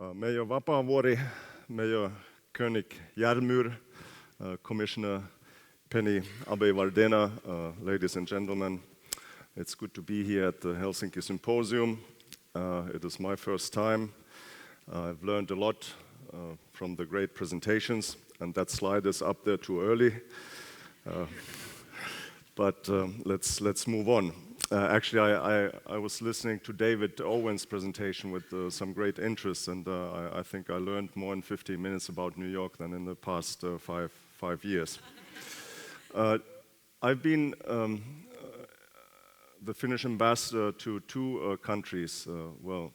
Mayor Vapaavuori, Mayor König Järmyr, Commissioner Penny Abe-Vardena, ladies and gentlemen, it's good to be here at the Helsinki Symposium. It is my first time. I've learned a lot from the great presentations, and that slide is up there too early. But let's move on. Actually, I was listening to David Owen's presentation with some great interest, and I think I learned more in 15 minutes about New York than in the past five years. I've been the Finnish ambassador to two countries. Well,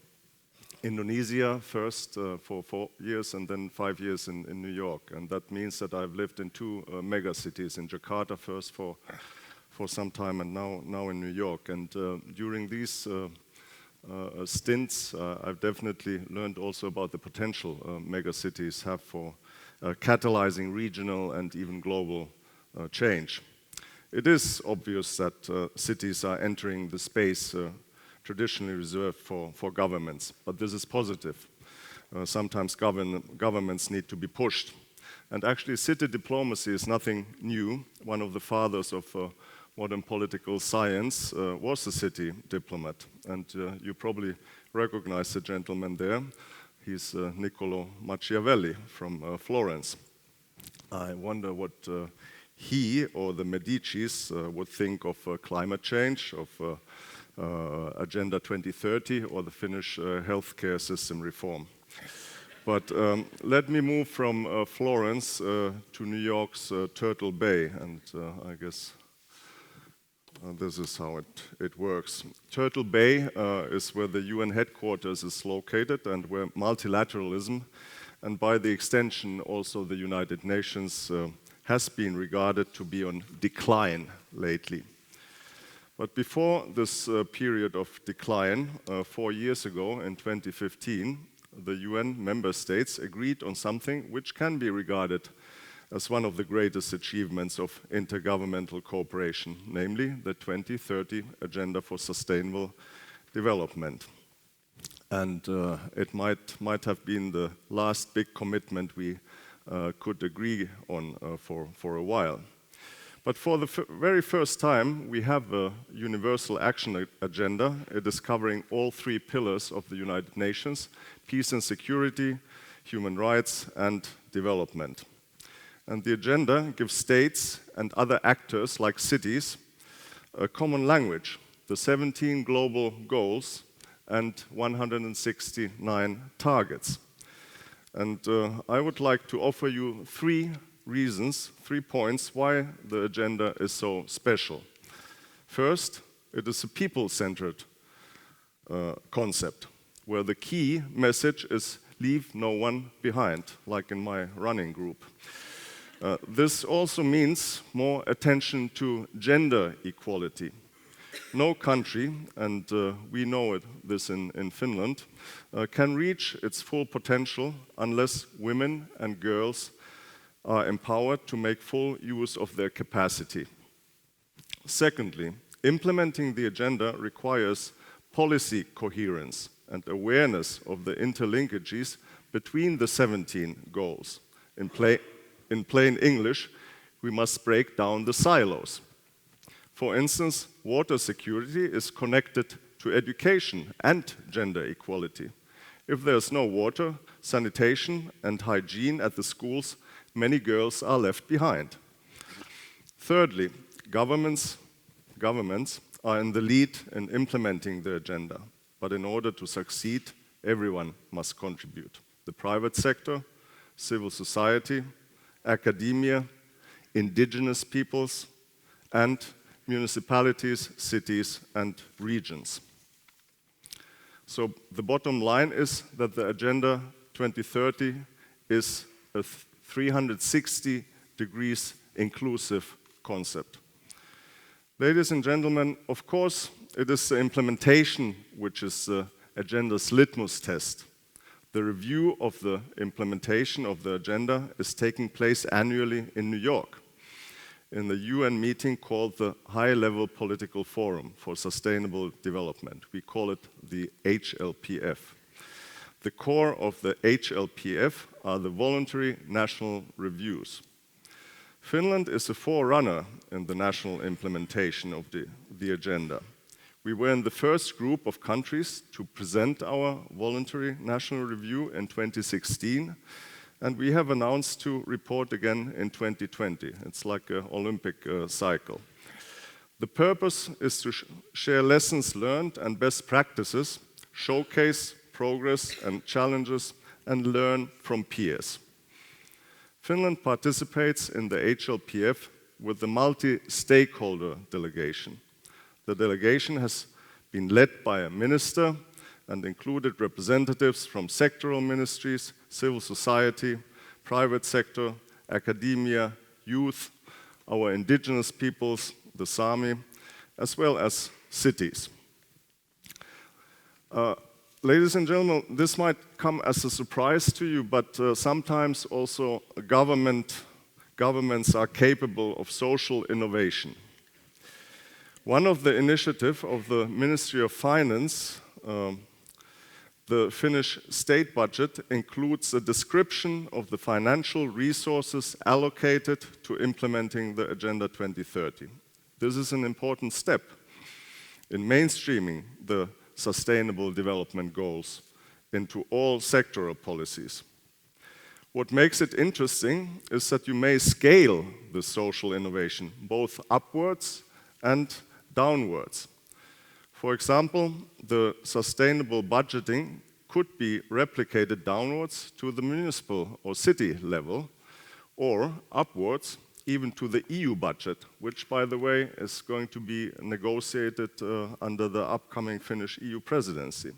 Indonesia first for 4 years, and then 5 years in New York. And that means that I've lived in two mega cities, in Jakarta first for some time, and now in New York. And during these stints, I've definitely learned also about the potential mega cities have for catalyzing regional and even global change. It is obvious that cities are entering the space traditionally reserved for governments, but this is positive. Sometimes governments need to be pushed. And actually, city diplomacy is nothing new. One of the fathers of modern political science was a city diplomat, and you probably recognize the gentleman there. He's Niccolo Machiavelli from Florence. I wonder what he or the Medicis would think of climate change, of Agenda 2030, or the Finnish healthcare system reform. But let me move from Florence to New York's Turtle Bay, and I guess this is how it works. Turtle Bay is where the UN headquarters is located, and where multilateralism, and by the extension also the United Nations, has been regarded to be on decline lately. But before this period of decline, 4 years ago in 2015, the UN member states agreed on something which can be regarded as one of the greatest achievements of intergovernmental cooperation, namely the 2030 Agenda for Sustainable Development. And it might have been the last big commitment we could agree on for a while. But for the very first time, we have a universal action agenda. It is covering all 3 pillars of the United Nations: peace and security, human rights, and development. And the agenda gives states and other actors, like cities, a common language, the 17 global goals and 169 targets. And I would like to offer you 3 reasons, 3 points why the agenda is so special. First, it is a people-centered concept, where the key message is leave no one behind, like in my running group. This also means more attention to gender equality. No country, and we know this in Finland, can reach its full potential unless women and girls are empowered to make full use of their capacity. Secondly, implementing the agenda requires policy coherence and awareness of the interlinkages between the 17 goals. In plain English, we must break down the silos. For instance, water security is connected to education and gender equality. If there's no water, sanitation, and hygiene at the schools, many girls are left behind. Thirdly, governments are in the lead in implementing the agenda. But in order to succeed, everyone must contribute. The private sector, civil society, academia, indigenous peoples, and municipalities, cities, and regions. So the bottom line is that the Agenda 2030 is a 360 degrees inclusive concept. Ladies and gentlemen, of course, it is the implementation which is the agenda's litmus test. The review of the implementation of the agenda is taking place annually in New York, in the UN meeting called the High-Level Political Forum for Sustainable Development. We call it the HLPF. The core of the HLPF are the voluntary national reviews. Finland is a forerunner in the national implementation of the agenda. We were in the first group of countries to present our voluntary national review in 2016, and we have announced to report again in 2020. It's like an Olympic cycle. The purpose is to share lessons learned and best practices, showcase progress and challenges, and learn from peers. Finland participates in the HLPF with the multi-stakeholder delegation. The delegation has been led by a minister and included representatives from sectoral ministries, civil society, private sector, academia, youth, our indigenous peoples, the Sami, as well as cities. Ladies and gentlemen, this might come as a surprise to you, but sometimes also governments are capable of social innovation. One of the initiatives of the Ministry of Finance, the Finnish state budget, includes a description of the financial resources allocated to implementing the Agenda 2030. This is an important step in mainstreaming the Sustainable Development Goals into all sectoral policies. What makes it interesting is that you may scale the social innovation both upwards and downwards. For example, the sustainable budgeting could be replicated downwards to the municipal or city level, or upwards even to the EU budget, which, by the way, is going to be negotiated under the upcoming Finnish EU presidency.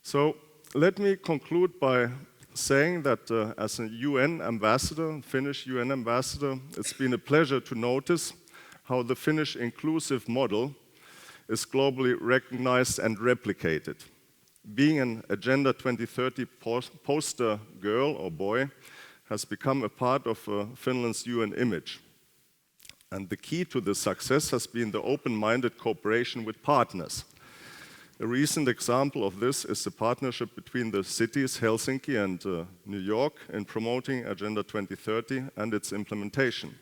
So let me conclude by saying that as a UN ambassador, Finnish UN ambassador, it's been a pleasure to notice how the Finnish inclusive model is globally recognized and replicated. Being an Agenda 2030 poster girl or boy has become a part of Finland's UN image. And the key to this success has been the open-minded cooperation with partners. A recent example of this is the partnership between the cities Helsinki and New York in promoting Agenda 2030 and its implementation.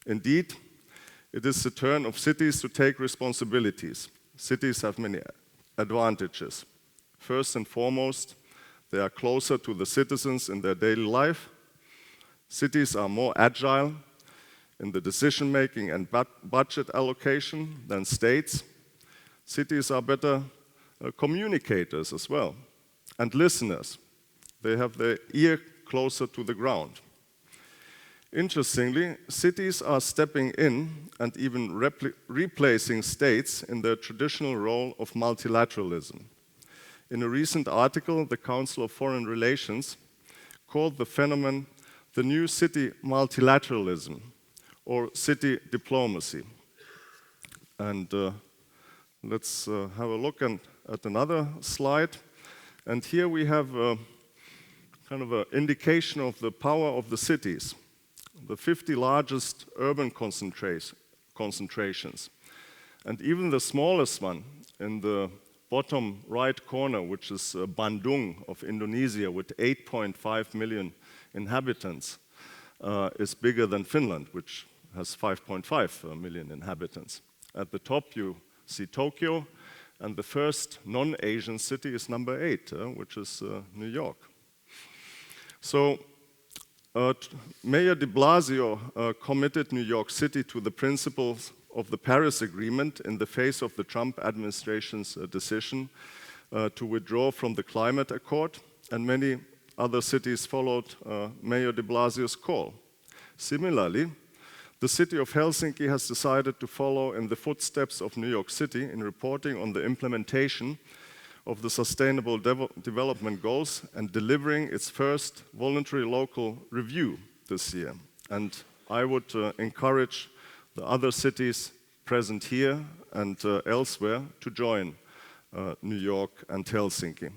Indeed, it is the turn of cities to take responsibilities. Cities have many advantages. First and foremost, they are closer to the citizens in their daily life. Cities are more agile in the decision-making and budget allocation than states. Cities are better communicators as well, and listeners. They have their ear closer to the ground. Interestingly, cities are stepping in and even replacing states in their traditional role of multilateralism. In a recent article, the Council of Foreign Relations called the phenomenon the new city multilateralism, or city diplomacy. And let's have a look at another slide. And here we have kind of an indication of the power of the cities. The 50 largest urban concentrations. And even the smallest one in the bottom right corner, which is Bandung of Indonesia with 8.5 million inhabitants, is bigger than Finland, which has 5.5 million inhabitants. At the top you see Tokyo, and the first non-Asian city is number 8, which is New York. So Mayor de Blasio committed New York City to the principles of the Paris Agreement in the face of the Trump administration's decision to withdraw from the climate accord, and many other cities followed Mayor de Blasio's call. Similarly, the city of Helsinki has decided to follow in the footsteps of New York City in reporting on the implementation of the Sustainable Development Goals and delivering its first voluntary local review this year. And I would encourage the other cities present here and elsewhere to join New York and Helsinki.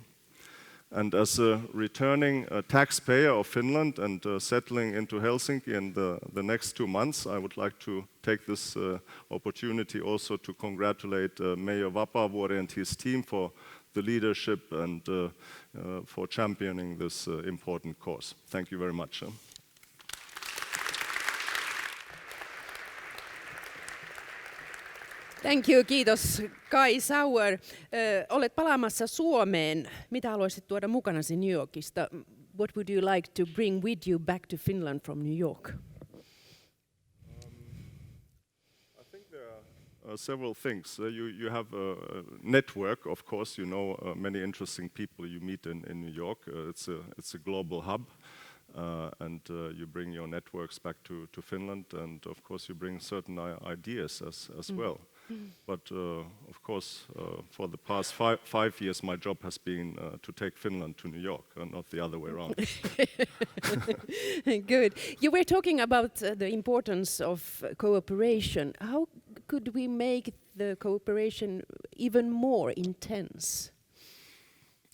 And as a returning taxpayer of Finland and settling into Helsinki in the next 2 months, I would like to take this opportunity also to congratulate Mayor Vapaavuori and his team for the leadership and for championing this important cause. Thank you very much. Thank you, kiitos Kai Sauer. Olet palaamassa Suomeen. Mitä haluaisit tuoda mukanasi New Yorkista? What would you like to bring with you back to Finland from New York? I think there are several things. You have a network, of course. You know many interesting people you meet in New York. It's a global hub. And you bring your networks back to Finland, and of course you bring certain ideas as well. But of course, for the past 5 years, my job has been to take Finland to New York, and not the other way around. Good. You were talking about the importance of cooperation. How could we make the cooperation even more intense?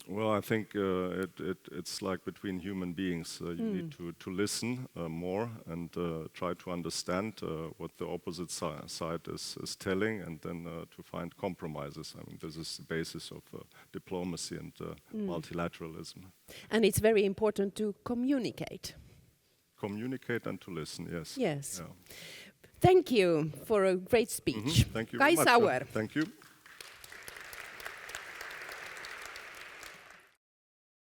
Well, I think it's like between human beings. You need to listen more and try to understand what the opposite side is telling, and then to find compromises. I mean, this is the basis of diplomacy and multilateralism. And it's very important to communicate. Communicate and to listen, yes. Yes. Yeah. Thank you for a great speech. Thank you Kai very much. Sauer. Thank you.